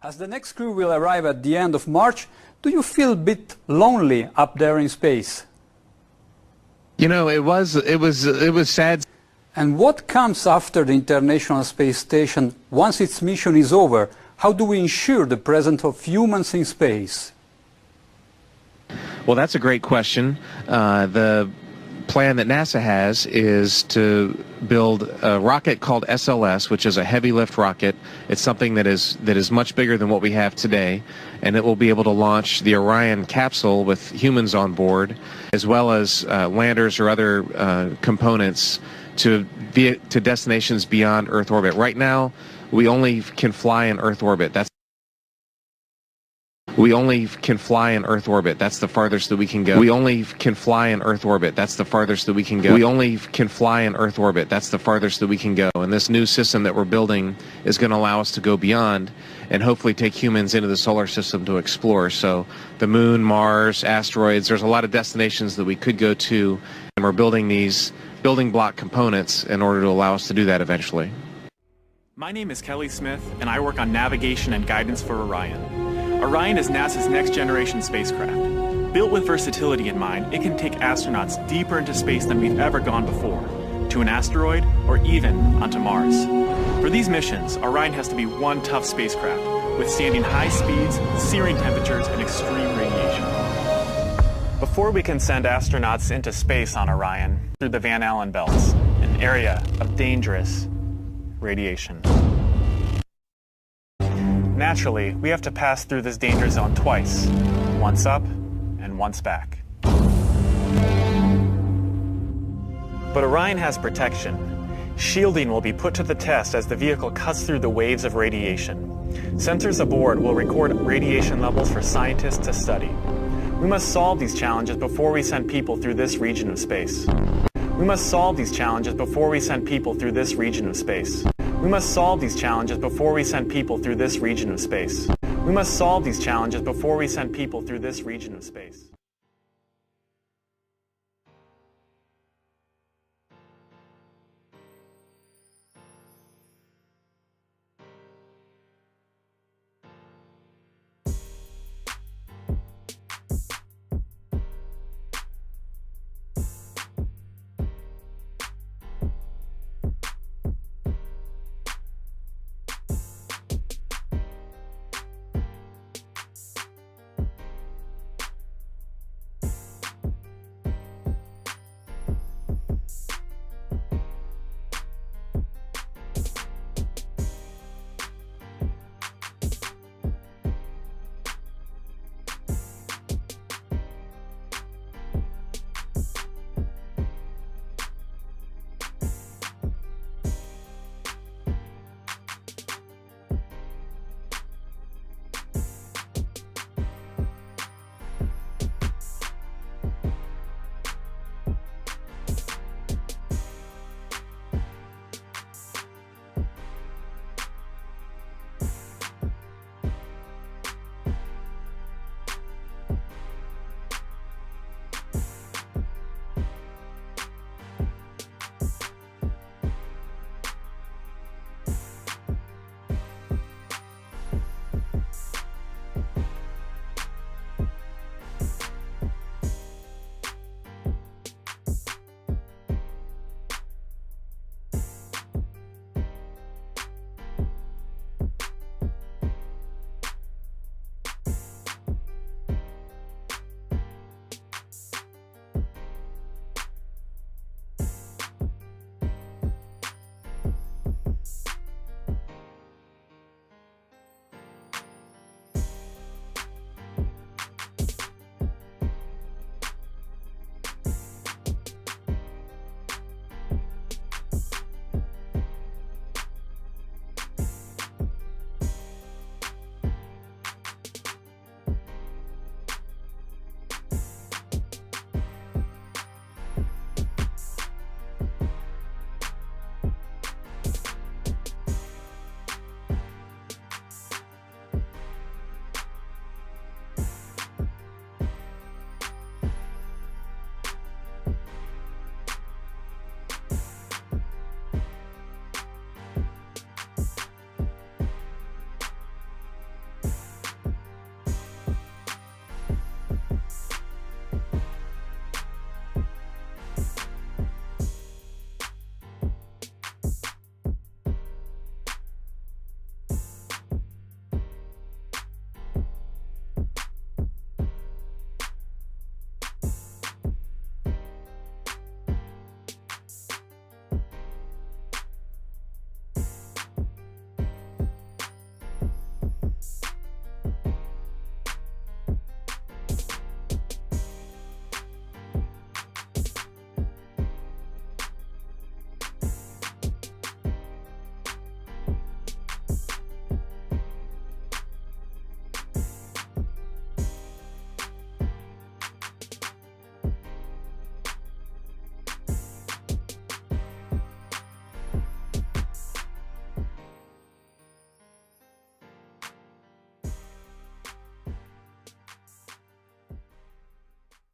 As the next crew will arrive at the end of March, do you feel a bit lonely up there in space? You know, it was sad. And what comes after the International Space Station once its mission is over? How do we ensure the presence of humans in space? Well, that's a great question. The plan that NASA has is to build a rocket called SLS, which is a heavy lift rocket. It's something that is much bigger than what we have today, and it will be able to launch the Orion capsule with humans on board, as well as landers or other components to destinations beyond Earth orbit. Right now, we only can fly in Earth orbit. We only can fly in Earth orbit. That's the farthest that we can go. We only can fly in Earth orbit. That's the farthest that we can go. We only can fly in Earth orbit. That's the farthest that we can go. And this new system that we're building is going to allow us to go beyond and hopefully take humans into the solar system to explore. So the moon, Mars, asteroids, there's a lot of destinations that we could go to, and we're building these building block components in order to allow us to do that eventually. My name is Kelly Smith, and I work on navigation and guidance for Orion. Orion is NASA's next-generation spacecraft. Built with versatility in mind, it can take astronauts deeper into space than we've ever gone before, to an asteroid or even onto Mars. For these missions, Orion has to be one tough spacecraft, withstanding high speeds, searing temperatures, and extreme radiation. Before we can send astronauts into space on Orion through the Van Allen belts, an area of dangerous radiation. Naturally, we have to pass through this danger zone twice, once up and once back. But Orion has protection. Shielding will be put to the test as the vehicle cuts through the waves of radiation. Sensors aboard will record radiation levels for scientists to study. We must solve these challenges before we send people through this region of space. We must solve these challenges before we send people through this region of space. We must solve these challenges before we send people through this region of space. We must solve these challenges before we send people through this region of space.